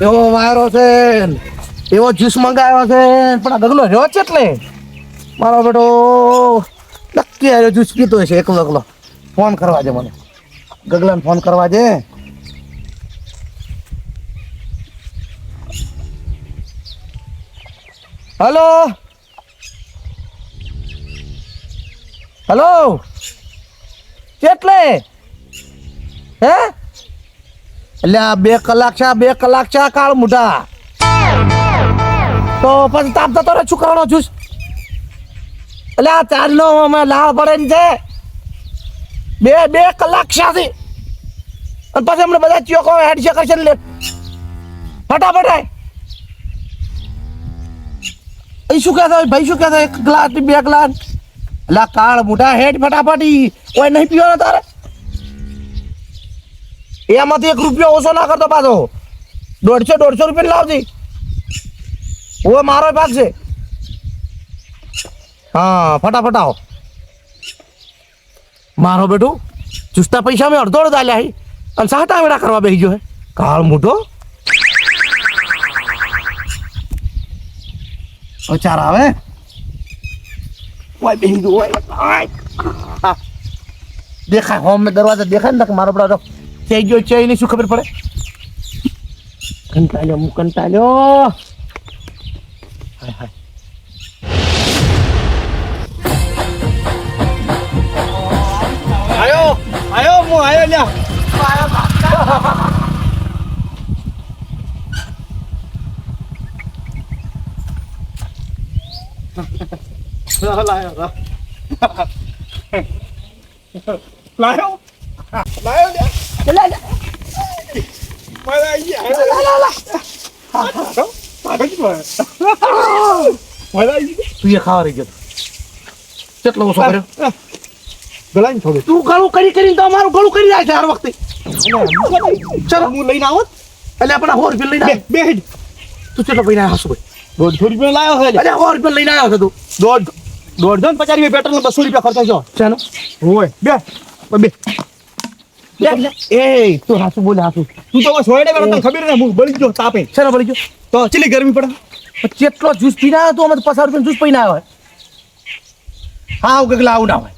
એવો વાયરો છે એવો જ્યુસ મંગાવ્યો છે પણ આ ગગલો રહ્યો છે એટલે મારો બેટો નક્કી આવ્યો જ્યુસ પીતો છે એકલો એકલો ફોન કરવા દે મને ગગલાને ફોન કરવા દે હલો હલો કેટલે હે એટલે આ 2 કલાક છે કાળ મુઢા તો પછી તાપ જતો રે શું કરવાનો છું એટલે આ ચારનો અમે લાળ પડે છે 2 કલાક છે અને પછી અમને બધા ચોકો હેડ છે કરશે લે ફટાફટ અહીં શું કહેતા ભાઈ શું કહેતા 1 ગ્લાસ 2 ગ્લાસ એટલે કાળ મુઢા હેડ ફટાફટ કોઈ નહીં પીવાનો તારે એમાંથી 1 રૂપિયો ઓછો ના કરતો પાછો 150 રૂપિયા લાવજી ઓ મારો ભાગ છે હા ફટાફટ આવો મારો બેટું ચુસ્તા પૈસા મેં અડધો આલ્યા હી અને સાટા વેડા કરવા બેસી ગયો હે કાળ મોટો ચાર આવે ઓય બેસી ગયો ઓય દેખાય હોમ મેં દરવાજા દેખાય ને મારો બેટો થઈ ગયો છે એની શું ખબર પડે કંટાળ્યો હાય હાય આયો હું આયો લ્યા લાયો તું એ ખાવા રહી ગયો કેટલો ઓછો કર્યો ગળાને થોડું તું ગળું કરીને તો અમારું ગળું કરી જાય છે હર વખતે ચલો હું લઈને આવો એટલે આપણે 100 રૂપિયા લઈને બે હેડ તું કેટલો પૈસા હાસુ ભાઈ 150 રૂપિયા લાવ્યો છે એટલે 100 રૂપિયા લઈને આવ્યો છે તું 150 50 રૂપિયા પેટ્રોલ 200 રૂપિયા ખર્ચો છો ચાલો હોય બે એ તું હાસુ બોલે હાસુ તું તો સોયડે તને ખબર ને હું બળી ગયો તાપે ચાલો બળી ગયો તો ચીલી ગરમી પડે કેટલો જ્યુસ પીને આવ્યો તું અમે 50 રૂપિયા જ્યુસ પીને આવ્યો હા ગગલા આવું ના હોય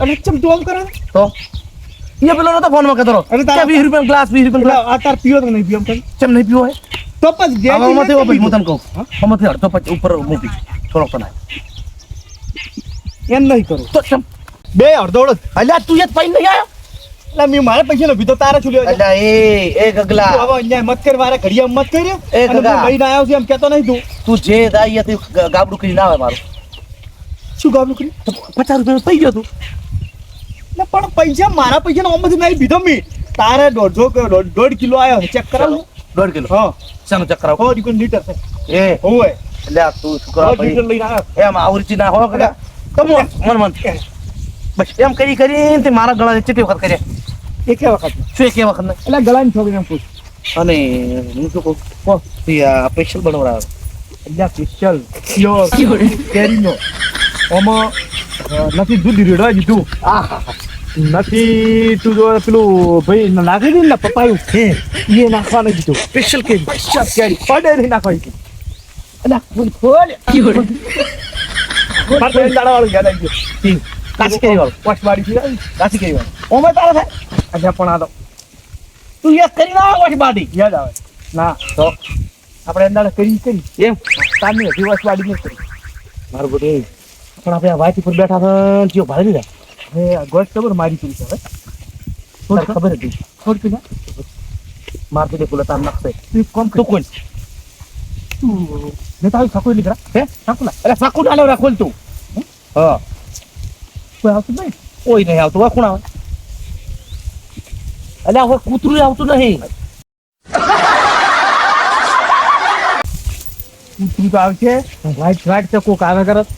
અને ચમ તું આમ કરે તો ये પેલો નતો ફોન માં કહેતો અરે તારા 20 રૂપિયા ગ્લાસ 20 રૂપિયા ગ્લાસ આ તાર પીઓ તો નહીં પીઓ ચમ નહીં પીઓ હે તો પછી જે મતે ઓ ભાઈ હું તને કહું હા મતે અડધો પછી ઉપર મૂકી થોડો કના એમ નહીં કરું તો ચમ બે અડધો અલ્યા તું જ પૈન નહીં આયો એટલે મે મારે પૈસા લીધો તારે છું લ્યો અલ્યા એ ગગલા હવે અહીંયા મત કર મારે ઘડિયા મત કર્યો અને હું લઈને આવ્યો છું એમ કહેતો નહીં તું જે દાઈ હતી ગાબડું કરી ના આવે મારું શું ગાબડું કરી 50 રૂપિયા પઈ ગયો તું પણ પૈસા મારા પૈસા નો ઓમથી નહીં બીધો મી તારે 1.5 કિલો આવ્યો ચેક કરાવ 1.5 કિલો હા સાનો ચેક કરાવ 1 લીટર એ હોય એટલે તું શું કરાવ લીટર લઈને આવ્યો એમ આવરીચી ના હો કડા તમ મન બસ એમ કરીને તે મારા ગળા ચેટલી વખત કર્યા એક વખત શું એક વખત ને એટલે ગળાની છોકરીને પૂછ અને હું શું કહું કો આ સ્પેશિયલ બનાવરાવ એટલે સ્પેશિયલ પ્યોર કેરીનો ઓમાં નથી દૂધ રેડવા દીધું નથી તું જો પેલું ભાઈ નાખી દીધું ને પપાયું છે એ નાખવા નથી દીધું સ્પેશિયલ કેરી પડે નહીં નાખવા દીધું એટલે ખોલ દાડાવાળું યાદ આવી ગયું કાચી કેરી વાળું વોશબાડી કાચી કેરી વાળું ઓમે તારે થાય અચ્છા પણ આ તો તું યાદ કરી ના વોશબાડી યાદ આવે ના તો આપણે અંદાજ કરી એમ તારની હજી વોશબાડી નહીં કરી મારું બધું પણ આપણે આ વાયથી પર બેઠા હતા જીઓ ભાઈ લીધા હવે ગોઠ ખબર મારી પડી છે હવે ખબર હતી થોડી પીના મારતી દે બોલા તાર નખશે તું કોમ તો કોણ તું ને તારું સાકુ લીધા હે સાકુ ના અરે સાકુ ડાલો રાખોલ તું હા કોઈ આવતું નહીં કોઈ નહીં આવતું આ કોણ આવે અલ્યા હવે કૂતરું આવતું નહીં કૂતરું તો આવશે વાઈટ છે કોક આવે કરત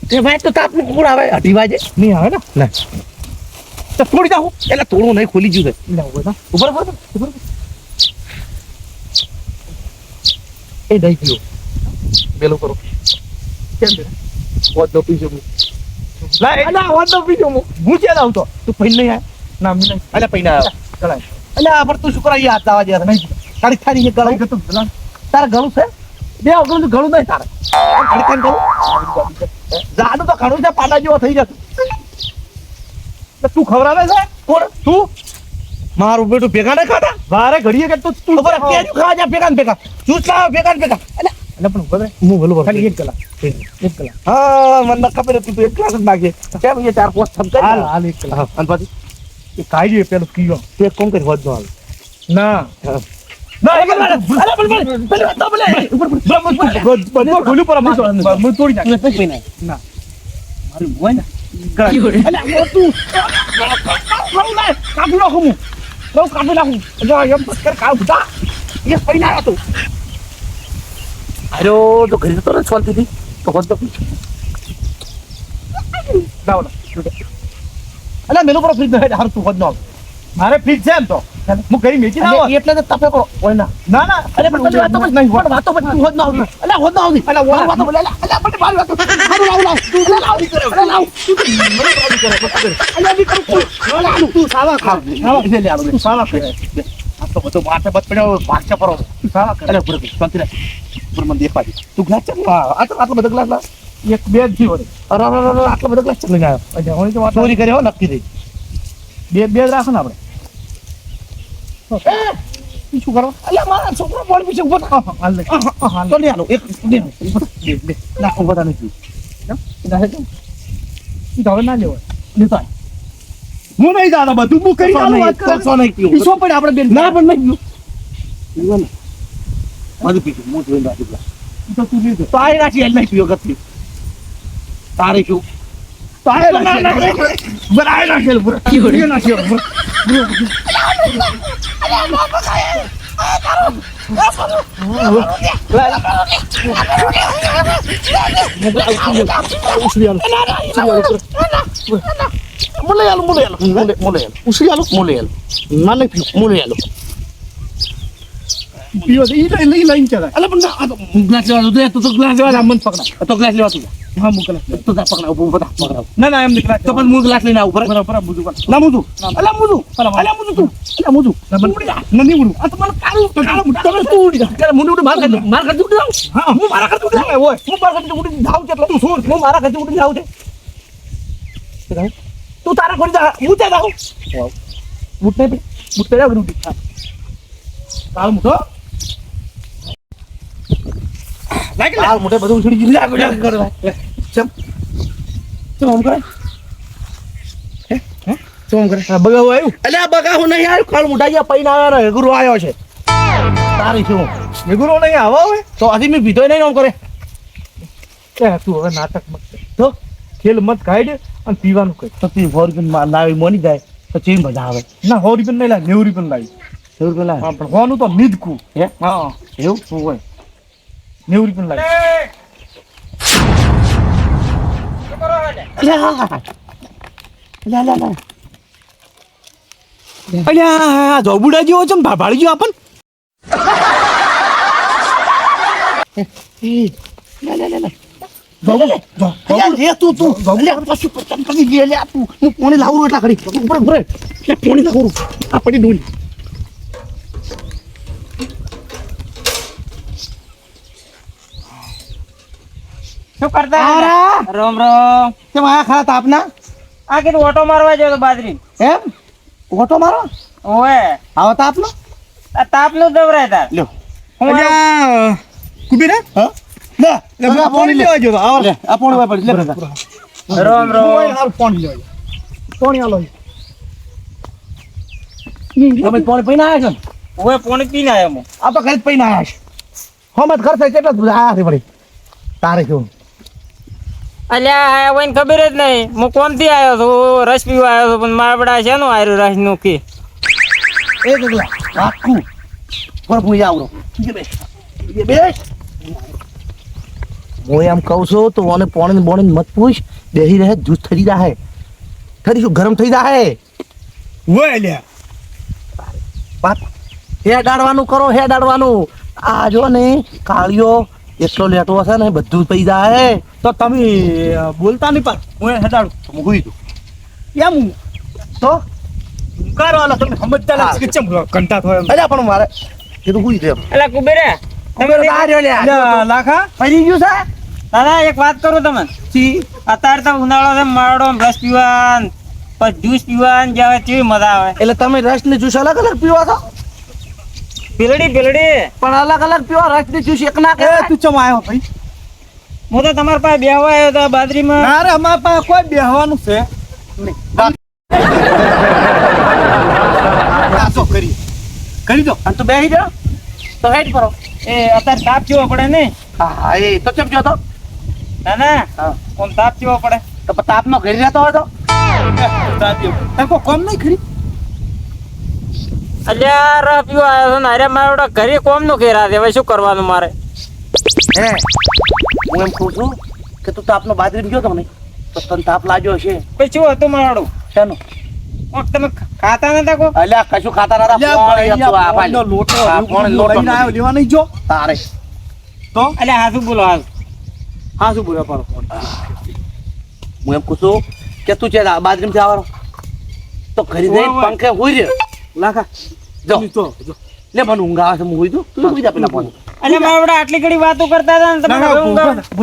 એ વાઈટ તો તાપનું કોણ આવે 8 વાગે નહીં આવે ને ના તો થોડી જાવ એટલે થોડું નહીં ખોલી ગયું છે ઉપર એ દઈ ગયો પેલું કરો કેમ છે વધો પીજો લા વધો પીજો હું ક્યાં આવતો તું પૈન નહીં આય ના મી નહીં અલ્યા પૈન આવ્યો ચલાય અલ્યા પણ તું શું કરા યાદ દાવા દે નહીં તારી ખાલી એક ગળું ગતું તારે ગળું છે બે અગળું ગળું નહીં તારે ખાલી ખાલી ગળું જાડું તો ઘણું છે પાડા જેવો થઈ જતું તું ખવડાવે છે કોણ તું મારું બેટું ભેગા નહીં ખાતા વારે ઘડીએ કે તું ખબર કેજું ખાવા જા ભેગા ને ભેગા જૂસ લાવ ભેગા ને ભેગા એટલે પણ ખબર હું ભલો ખાલી એક કલાક હા મને ખબર હતી તું એક કલાક જ નાખે કેમ એ 4-5 થમ હાલ એક કલાક અને પછી એ કાઈ દે પેલું કીયો તે કોમ કરી હોદ નો હાલ ના ના એ અરે બોલ તો બોલે ઉપર ગોલી પર હું તોડી નાખ ના મારું હોય ને અલે તું કાપી નાખું હું બહુ કાપી નાખું જો એમ પસ્કર કાવ બુટા એ પડી ના હતો અરે તો ઘરે તો ન છોલતી હતી તો હોદ તો દાવ અલે મેલો પર ફ્રીજ ન હાર તું હોદ નો મારે ફ્રીજ છે એમ તો હું ઘરે મેચી ના એટલે તો તપે કો ઓય ના ના ના અરે પણ વાતો બસ નહીં વાતો બસ તું હોદ ના આવતી અલે હોદ ના આવતી અલે વાતો બોલે અલે પણ મારી વાતો હારું લાવ તું લાવ કરે અલે લાવ તું મને લાવ કરે અલે બી કરું તું સાવા ખા સાવા લે આલો સાવા કરે આ તો બધો માથે બત પડ્યો પાછા પરો સાવા કરે અલે પૂરો શાંતિ રાખ પૂરો મને દેખવા દે તું ગ્લાસ ચક આટલો બધો ગ્લાસ લા એક બે જ જીવો અરે આટલો બધો ગ્લાસ ચક લઈને આવ્યો અચ્છા હું તો ચોરી કર્યો નક્કી થઈ બે રાખો ને આપણે શું કરો અલ્યા મારા છોકરો બોલ પીછે ઉભો થા હાલ તો લે આલો એક દે ના ઉભો થા નથી હવે ના લેવો લેતા હું નહીં જાતો બધું હું કરી આલો વાત કરશો નહીં પીઓ ઈસો પડે આપણે બેન ના પણ નહીં પીઓ ને મારી પીઓ હું જોઈને રાખી તો તું લે તો આય રાખી એલ નહીં પીઓ ગતી તારે શું તારે ના બરાય ના ખેલ બરા કી ના ખેલ બરા પીવો તો ઈ લઈ ચાલે અલે પણ ગ્લાસ લેવા દે તો ગ્લાસ લેવા મન પકડા તો ગ્લાસ લેવા તું હા મુકલા તો તા પકડા ઉભો પકડા ના એમ ગ્લાસ તો પણ હું ગ્લાસ લઈને આવું બરાબર મુજુ ના મુજુ અલા મુજુ તું અલા મુજુ નની મુડુ આ તો મને કાળું તમે તું ઉડી જા મુડુ માર કર ઉડી જાવ હા હું મારા કર ઉડી જાવ ઓય હું મારા કર ઉડી જાવ છે તું સોર હું મારા કર ઉડી જાવ છે તું તારા કોડી જા મુતે જાવ મુતે જાવ ઉડી કાળ મુઠો કાળ મુઠે બધું ઉછળી ગયું લાગ કરવા ચમ આમ કરે હે આમ કરે બગાવ આવ્યું અલ્યા બગાવ નહીં આવ્યું કાળ મુઠા ગયા પૈન આવ્યા ને ગુરુ આવ્યો છે તારી શું ગુરુ નહીં આવો હવે તો આજે મેં પીધો નહીં આમ કરે તું હવે નાટક મત તો ખેલ મત કાઢ અને પીવાનું કઈ તો પી 100 રૂપિયા લાવી મોની જાય તો ચીન મજા આવે ના 100 રૂપિયા નહીં લાવ 90 રૂપિયા લાવી 90 રૂપિયા લાવ પણ હોનું તો નીદકું હે હા એવું શું હોય 90 રૂપિયા લાવી અલ્યા જોબુડા જેવો છે ભાળી ગયો આપણ પોણી લાવું એટલા ખડી પોણી લાવું આ પડી ડોલી શું કરતા રોમ કેમ આયા ખરા તાપના આ કીધું ઓટો મારવા ગયો તો બાજરી એમ ઓટો મારો ઓએ આવો તાપનો આ તાપનું દવરાય તાર લ્યો હું કુબીરે હા લે પોણી લેવા ગયો આવો લે આ પોણી વાય પડી લે રોમ પોણી લેવા પોણી આલો તમે પોણી પીને આયા છો ઓએ પોણી પીને આયો હું આ તો ઘરે પીને આયા છે હમત ખર્ચ કેટલા આયા છે વળી તારે શું અલ્યા આયા હોય ને ખબર જ નહીં હું કોમથી આવ્યો છું રસ પીવા આવ્યો છું પણ મારા બડા છે નું આયરું રસ નું કી એ ગગલા આખું પર ભૂઈ આવરો બે હું એમ કહું છું તો ઓને પોણે બોણે મત પૂછ બેહી રહે જૂસ થઈ જાય થરી શું ગરમ થઈ જાય ઓય લ્યા વાત હે ડાળવાનું કરો હે ડાળવાનું આ જો ને કાળિયો એટલો લેટો હશે ને બધું પઈ જાય તો તમે બોલતા નહીં પાછ હું હેડાડું હું ગઈ તું એમ તો કરો આલા તમે સમજતા નથી કે ચમ કંટા થયો અલ્યા પણ મારે કીધું હુઈ દે અલા કુબેરા તમે લાખા ફરી ગયું છે દાદા એક વાત કરું તમને જી અત્યારે તો ઉનાળો છે મારડો રસ પીવાન પછી જ્યુસ પીવાન જેવા કેવી મજા આવે એટલે તમે રસ ને જ્યુસ અલગ અલગ પીવા છો પીલડી પણ અલગ અલગ પીવા રસ ને જ્યુસ એક ના કે તું ચમ આવ્યો ભાઈ હું તો તમારા પાસે બેહવા આવ્યો તો બાજરીમાં ના રે અમારા પાસે કોઈ બેહવાનું છે નહીં આસો કરી દો અને તું બેહી જાઓ તો હેડ કરો એ અત્યારે તાપ જેવો પડે ને હા એ તો ચમ જો તો ના હા કોમ તાપ જેવો પડે તો તાપ નો ઘરી રહેતો હોય તો તને કોઈ કોમ નહીં ખરી અલ્યા રસ પીવા આવ્યો છો ને અરે મારો ઘરે કોમ નું ઘેરા દે હવે શું કરવાનું મારે હે હું એમ કહું છું કે તું તાપનો બાજરી ગયો તો નહીં તો તને તાપ લાગ્યો હશે પછી શું હતું મારું શાનું તમે ખાતા નતા કો અલ્યા કશું ખાતા નતા લેવા નહીં જો તારે તો અલ્યા હાથું બોલો હાથ હા શું બોલ્યો પાડો હું એમ કહું છું કે તું છે બાજરીમાંથી આવવાનો તો ઘરે જઈને પંખે હોઈ રે લાખા જો લે મને ઊંઘ આવે છે હું હોઈ દઉં તું હોઈ જા પેલા ફોન અલ્યા મારા વડા આટલી ઘડી વાતો કરતા હતા ને તમે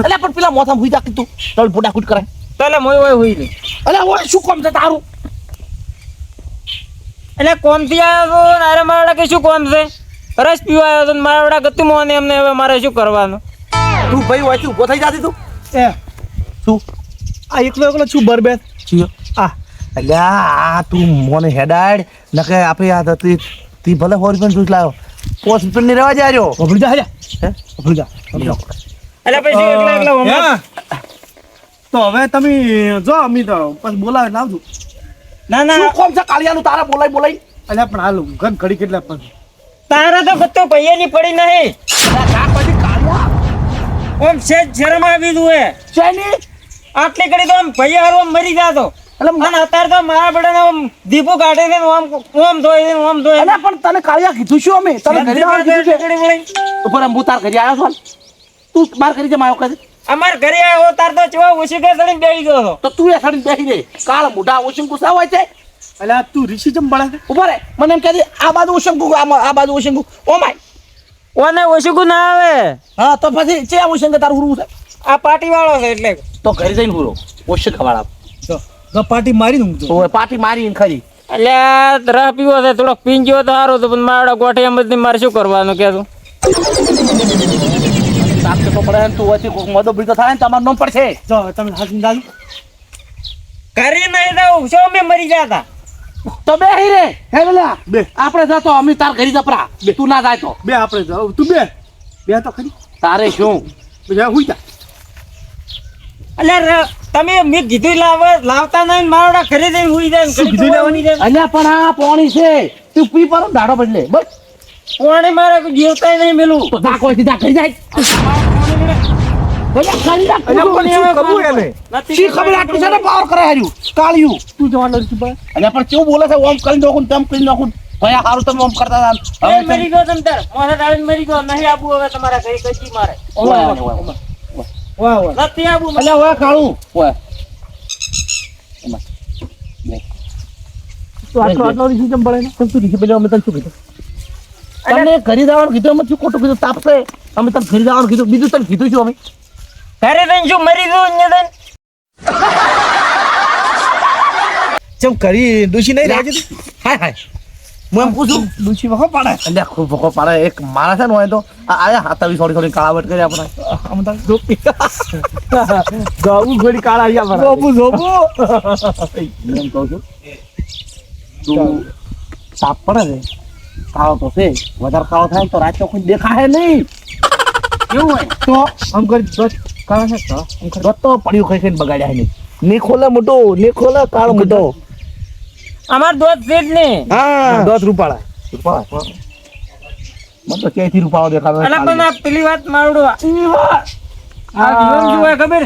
અલ્યા પણ પેલા મોથામાં હોઈ જા કે તું તળ ફોટાકૂટ કરાય તો એટલે મોય હોય હોઈ લે અલ્યા ઓય શું કામ છે તારું એટલે કોમ થી આવ્યો તો અરે મારા વડા કે શું કોમ છે રસ પીવા આવ્યો તો મારા વડા ગતું મોને એમને હવે મારે શું કરવાનું તું ભાઈ હોય તું ઉભો થઈ જાતી તું એ શું આ એકલો છું બરબેર છીએ આ અલ્યા આ તું મોને હેડાડ નકે આપે યાદ હતી તી ભલે હોરી પણ જૂસ લાવ્યો પોસ પણ ની રહેવા જાય રહ્યો ભૂલ જા હે ભૂલ જા એટલે પછી એકલા તો હવે તમે જો અમી તો પછી બોલાવે લાવજો ના શું કોમ છે કાળિયાનું તારા બોલાઈ અલ્યા પણ હાલ ઘન ઘડી કેટલા પણ તારા તો ગત્તો પૈયાની પડી નહીં ઓમ સેજ શરમ આવી દુએ ચેની આટલી ઘડી તો આમ ભૈયા હારો મરી જાતો એટલે અને અત્યારે તો મારા બડાને આમ દીપો કાઢે છે ઓમ ધોઈ અલ્યા પણ તને કાળિયા કીધું શું અમે તને ઘરે આવવાનું કીધું છે ઉપર હું તાર ઘરે આવ્યો છું તું માર ઘરે જમ આવ્યો કદે અમાર ઘરે આવ્યો તાર તો ચવા ઓછી કે સડી બેહી ગયો હતો તો તું એ સડી બેહી રે કાળ મોઢા ઓછી ગુસ્સા હોય છે અલ્યા તું ઋષિ જમ બળે ઉપર મને એમ કહે આ બાજુ ઓશંકુ આ બાજુ ઓશંકુ ઓ માય ઓને ઓછું ના આવે હા તો પછી ચે ઓશંક તારું હુરું છે આ પાર્ટી વાળો છે એટલે તો ઘરે જઈને હુરો ઓશંક ખવાડા તો પાર્ટી મારી દઉં તો પાર્ટી મારી ખરી એટલે રહ પીવો છે થોડોક પીન ગયો તો સારું તો પણ મારા ગોઠે એમ જ મારે શું કરવાનું કે તું તાપ તો પડે ને તું ઓછી કોક મદો બીજો થાય ને તમારું નામ પડશે જો તમે હાથમાં દાદુ ઘરે નહીં દઉં શું મેં મરી જતા તો બે હી રે હે બોલા બે આપણે જતો અમે તાર ઘરે જપરા તું ના જાય તો બે આપણે જાવ તું બે તો ખરી તારે શું બીજા હુઈ જા એટલે તમે મેં કીધું લાવતા નહીં મારા ઘરે જઈને હુઈ જાય કીધું લેવાની અલ્યા પણ આ પાણી છે તું પી પર દાડો બદલે બસ પાણી મારે જીવતા નહીં મેલું તો જા કોઈ સીધા કરી જાય પાવર કરે હાર્યું કાળિયું તું જવાનું અલ્યા પણ કેવું બોલે છે ઓમ કરી નાખું તેમ કરી નાખું ભયા સારું તમે ઓમ કરતા હતા હવે મરી ગયો તમ તાર મોઢે ડાળીને મરી ગયો નહીં આબુ હવે તમારા ઘરે કઈ મારે વાહ નથી આબુ અલ્યા વાહ કાળું વાહ તો આટલો રીસી જમ પડે ને તું રીસી પેલા અમે તને શું કીધું તમને ઘરે જવાનું કીધું અમે શું ખોટું કીધું તાપશે અમે તને ઘરે જવાનું કીધું બીજું તને કીધું છું અમે ઘરે જઈને શું મરી ગયું ને તને ચમ કરી ડુસી નહીં રાખી હાય હું એમ પૂછું ડુસી વખો પાડે અલ્યા ખૂબ વખો પાડે એક માણસ છે ને હોય તો આયા હાથાવી થોડી કાળાવટ કરી આપણે આમ તો ગાવું ઘડી કાળા આવ્યા જોબુ એમ કહું છું તું સાપ પડે ને કાળો તો છે વધારે કાળો થાય તો રાત કોઈ દેખાય નહીં કેવું હોય તો આમ કરી દોત કાળા છે તો આમ કરી દોત તો પડ્યું ખાઈ બગાડ્યા નહીં ની ખોલે મોટો ની ખોલે કાળો મોટો અમાર દોત છે જ ને હા 10 રૂપાળા મને તો ક્યાંથી રૂપાળો દેખાતો અલા પણ આ પેલી વાત મારડો આ જીવન જોવા ખબર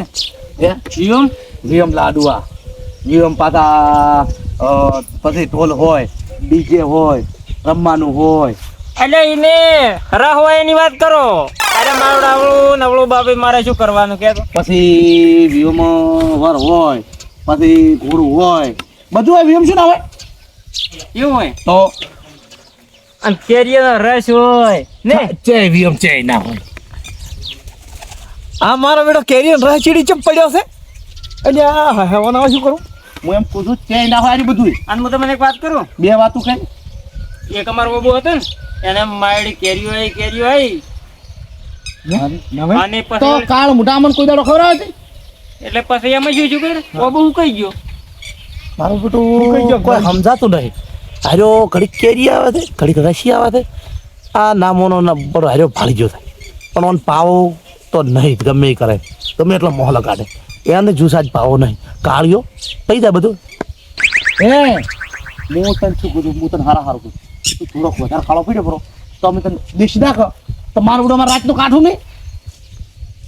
હે જીવમ લાડુઆ જીવમ પાછા પછી ઢોલ હોય ડીજે હોય રમવાનું હોય એટલે એને હરા હોય એની વાત કરો અરે મારું આવડું નવળું બાપે મારે શું કરવાનું કે પછી વીમો વર હોય પછી ઘોડું હોય બધું હોય વીમ શું ના હોય એવું હોય તો અને કેરીનો રસ હોય ને ચેવી એમ ચે ના હોય. આ મારો બેટો કેરીનો રસ ચીડી ચમ પડ્યો છે અને આ હેવાના શું કરું? હું એમ કહું છું ચે ના હોય આ બધું. અને હું તમને એક વાત કરું, બે વાતું કઈ એક અમારો બાબુ હતો ને એને માયડી કેરીઓ આવી અને તો પછી કાળ મોટા અમને કોઈ દાડો ખબર આવે એટલે પછી એમ શું કર્યું બાબુ ઉકાઈ ગયો. મારું બેટું કોઈ સમજાતું નહીં. હાર્યો ઘડીક કેરી આવે છે, ઘડીક રસી આવે છે. આ નામોનો ના બરો હાર્યો ભાળી ગયો થાય. પણ ઓન પાવો તો નહીં, ગમે એ કરે, ગમે એટલો મોહ લગાડે, એને જુસા જ પાવો નહીં. કાળિયો પૈ જાય બધું. હું તને શું કીધું, હું તને હારા હારું કીધું, તું થોડોક વધારે ખાડો પીડ્યો બરો તો અમે તને દેશી નાખો તો મારું બધું અમારે રાતનું કાઢું નહીં.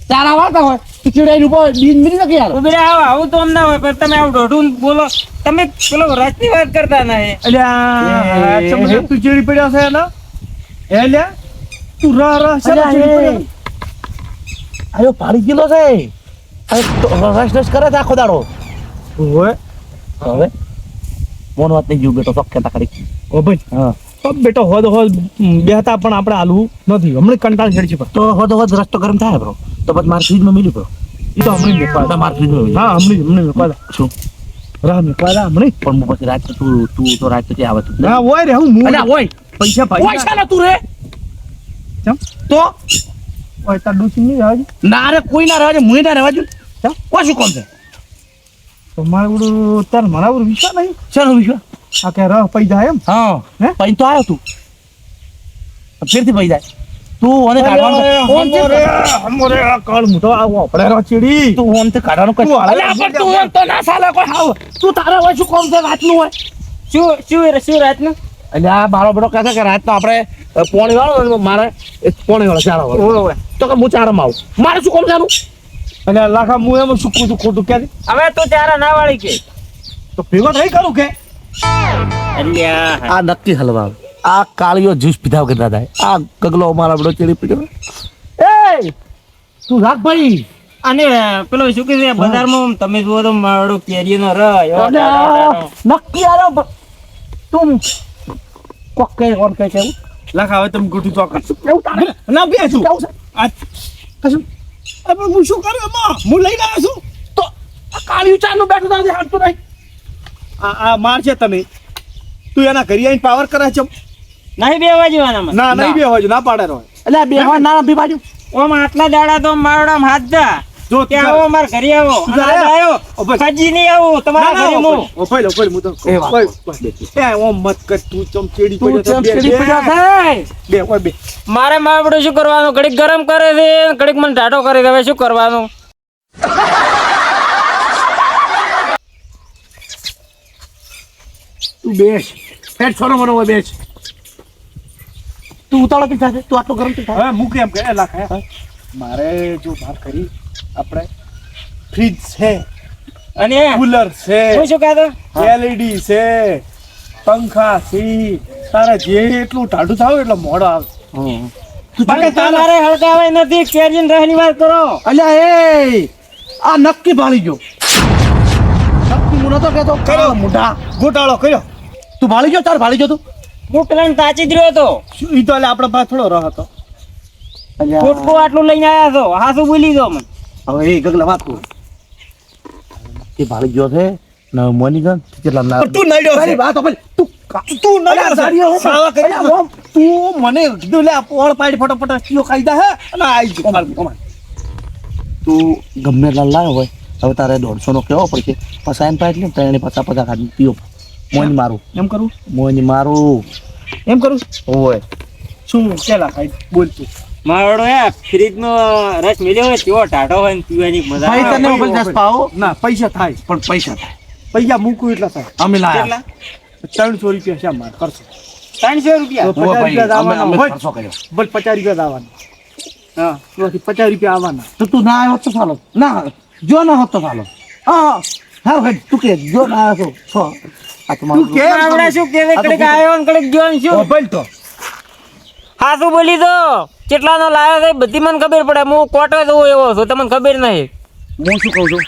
ચારા વાળતા હોય તો ચીડાઈ ઉપર બીજ મિલી નાખી યાર. ઉભી રહે, આવું તો આમ ના હોય પણ તમે આવું દોઢું બોલો. તમે પેલો રસની વાત કરતા નહીં. એટલે આ ચમચે તું ચીડી પડ્યો છે એના એ લે તું રા ચીડી પડ્યો. આયો ભાળી ગયેલો છે. રસ રસ કરે છે આખો દાડો. ઓય હવે મોન વાત નહીં જીવ બેટો તો કેતા કરી. ઓ ભાઈ હા બેટો હોદ બેહતા પણ આપણે હાલવું નથી. હમણાં કંટાળ ચડી છે. તો હોદ રસ્તો ગરમ થાય બ્રો તો પછી મારી ફ્રીજમાં મિલી બ્રો. એ તો હમણાં મેકવા તમારી ફ્રીજમાં હા હમણાં મેકવા શું રાહ મેકવા હમણાં પણ હું પછી રાત તું તો રાત તો આવે તું ના હોય રે હું અલ્યા ઓય પૈસા ઓય ભાઈ શાના તું રે ચમ તો ઓય તાર ડૂસી નહીં આવે ના રે કોઈ ના રહેવા દે મુએ ના રહેવા દે કોઈ શું કોમ છે તો મારે બધું તાર મારા ઉપર વિશ્વાસ નહીં. ચાલો વિશ્વા આ કે રહ પૈસા એમ હા હે? પછી તો આવ્યો તું ફેરથી પડી જાય તું અને અમારે આ કાળ મોટો આવો આપણે રો ચીડી તું ઓમ તે કાઢવાનું કઈ તું હાલે અલ્યા પણ તું ઓમ તો ના સાલા કોઈ હાવ તું તારે હોય શું કોમ છે રાતનું હોય શું રાતનું એટલે આ મારો બેટો કહે છે કે રાતનો આપણે પોણી વાળો મારે પોણી વાળો ચારો વાળો તો કે હું ચારમાં આવું મારે શું કોમ ચાલું અને લાખા હું એમ શું ખોટું ખોટું કે હવે તો ચારા ના વાળી કે તો ભેગો થઈ કરું કે અલ્યા આ નક્કી હલવા આ કાળીઓ જ્યુસ પીધા વગર ના થાય આ ગગલો મારા બેટો ચેડી પીડ્યો એ તું રાખ ભાઈ અને પેલો શું કે છે બજારમાં તમે જુઓ તો મારો કેરીનો રસ એવો નક્કી આરો તું કોક કે ઓન કે કેવું લાખા હવે તમે ગોઠું ચોકસ કેવું તારે ના બેસું કેવું છે આ કશું અરે પણ હું શું કરું એમાં હું લઈને આવ્યો છું તો આ કાળિયું ચાનું બેઠું તારે હાલતું નહીં આ માર છે તમે તું એના ઘરે આવીને પાવર કરે છે નહીં બે વાજવાના ના નહીં બે હોય ના પાડે રહો એટલે આ બેહવા ના બી બાજુ ઓમ આટલા દાડા તો મારડામ હાથ જા જો કે આવો માર ઘરે આવો તું અને જા. આજ આવ્યો ઓભાઈ. સજી નહીં આવું તમારા ઘરે હું ઓફાઈ હું તો એ વાત. એ ઓમ મત કર તું ચમ ચેડી તું પડ્યો ચમ ચેડી પડ્યો છે બે ઓય બે મારે માવડું શું કરવાનું ઘડીક ગરમ કરે છે ઘડીક મને ટાટો કરે છે હવે શું કરવાનું તું બેસ ફેટ છોરો મનો હોય બેસ તું ઉતાવળો પી થાય તું આટલો ગરમ પી થાય હવે મૂક એમ કે એ લાખ હે મારે જો વાત કરી આપણે ફ્રીજ છે અને કુલર છે હું શું કહેતો એલઈડી છે પંખા છે તારે જે એટલું ટાઢું થાવ એટલે મોડો આવે બાકી તમારે હળગાવે નથી કેરીન રહેની વાત કરો અલ્યા એ આ નક્કી ભાળી ગયો નક્કી હું નતો કહેતો કર્યો. મોઢા ગોટાળો કર્યો તું ભાળી ગયો તાર ભાળી ગયો તું હું પેલા તાચી જ રહ્યો હતો શું ઈ તો એટલે આપણા પાસે થોડો રહ હતો ફોટકો આટલું લઈને આવ્યા છો હા શું બોલી દો મને હવે એ ગગલા વાત કરું એ ભાળી ગયો છે ના મોની ગન કેટલા ના તું નડ્યો છે. તારી વાત આપણે તું તું અલ્યા, નડ્યો સાડીઓ છે હું સાવા કરી અલ્યા, ઓમ. તું મને કીધું લે પોળ પાડી ફટાફટ કીઓ ખાઈ દે હે અને આઈ ગયો અમાર તું ગમે એટલા લાવ્યો હોય હવે તારે 150 નો કેવો પડશે પસાયન પાઇટ ને ત્રણે 50 ખાધી પીઓ મોની મારું એમ કરું મોની મારું એમ કરું ઓય શું કેલા ખાઈ બોલ તું મારો ફ્રીજ નો રસ મળ્યો હોય તેવો ટાટો હોય ને પીવાની મજા ભાઈ આવે. તને ભાઈ, ઓગણ દસ પાવો ના પૈસા થાય પણ પૈસા થાય પૈસા મૂકું એટલા થાય અમે લાયા કેટલા? 300 રૂપિયા છે માર કરશો 300 રૂપિયા તો ઓય ભાઈ 50 અમે રૂપિયા અમે હોય. ખર્ચો કર્યો બસ 50 રૂપિયા આવવાના હા પછી 50 રૂપિયા આવવાના તો તું ના આવ્યો તો ચાલો ના જો ના હોત તો ચાલો હા હા ભાઈ તું કે જો ના આવ્યો તો છો આ તમારું તું કે? આવડે શું કે કડીક આવ્યો ને કડીક ગયો ને શું મોબાઈલ તો હા શું બોલી દો કેટલા નો લાવ્યો છે બધી મને ખબર પડે હું કોટો જોઉં એવો છું તમને ખબર નહીં હું શું કહું છું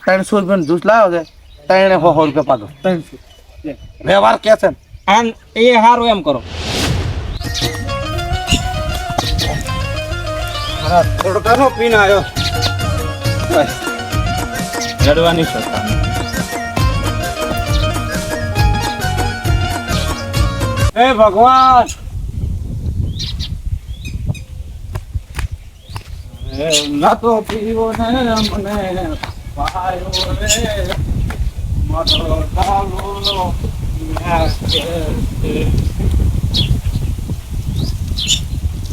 300 રૂપિયાનો જ્યુસ લાવ્યો છે 300 રૂપિયા પાછો 300 વ્યવહાર કે છે આમ એ સારું એમ કરો. થોડો કાનો પીને આવ્યો રડવાની શોધતા એ ભગવાન ના તો પીવો ને મને પાયો રે મારો ડાલો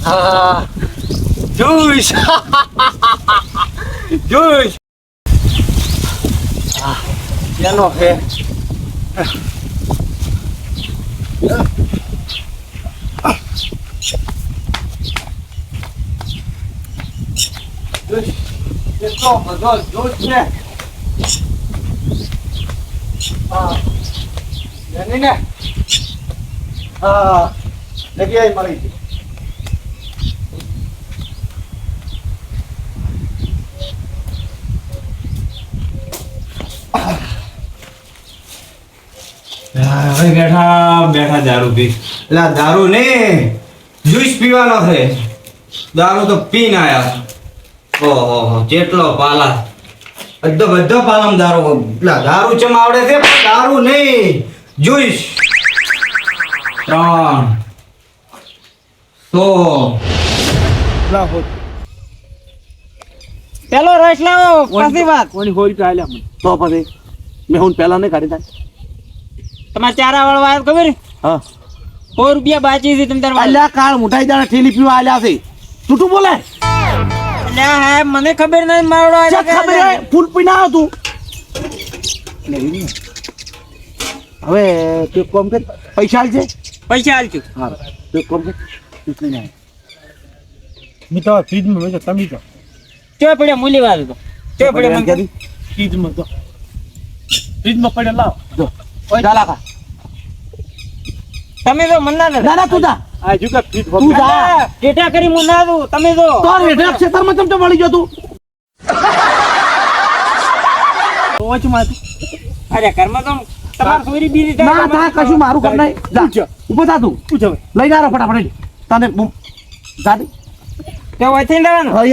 હા જોઈશ જોઈશ એનો હે એટલો બધો જોશ છે ને હા જગ્યાએ મળી ગઈ હવે બેઠા દારૂ પી. એટલે દારૂ ને જ્યુસ પીવાનો છે. દારૂ તો પીને આયા. ઓહો જેટલો પાલા બધો પાલામાં દારૂ. એટલે દારૂ ચમ આવડે છે પણ દારૂ નહીં જ્યુસ. 3 100 પેલો રસ લાવો પછી વાત. કોની હોઈ ચાલ્યા મને તો પછી મેં હું પહેલા નહીં કાઢી થાય તમારે ચારા વાળવા આવ્યો ખબર છે? હા 100 રૂપિયા બાકી છે તમે તાર અલ્યા કાળ મોટાઈ દાડા ઠેલી પીવા આલ્યા છે છૂટું બોલે અલ્યા હા મને ખબર નથી માવડો ચા ખબર હે ફૂલ પીને આવ્યો તું હવે તે કોમ કે પૈસા આલ છે પૈસા આલજો. હા તે કોમ કે પીને આવ મી તો ફ્રીજમાં મેં તમે તો ચો પડ્યા મૂલી વાત તો ચો પડ્યા મને ફ્રીજમાં તો ફ્રીજમાં પડે લાવ જો ચાલા કા તમે જો મન ના ના તું જા આ જુકા ફ્રીજ તું જા ટેટા કરી હું ના દઉં તમે જો તો રેઠા ક્ષેત્રમાં ચમચો મળી ગયો તું ઓચ માં અરે ઘરમાં તો તમાર સોરી બીજી ના તા કશું મારું કામ નહીં જા ઉભો થા તું લઈ ના ફટાફટ તને જા દે તે હોય થઈ જવાનું. હા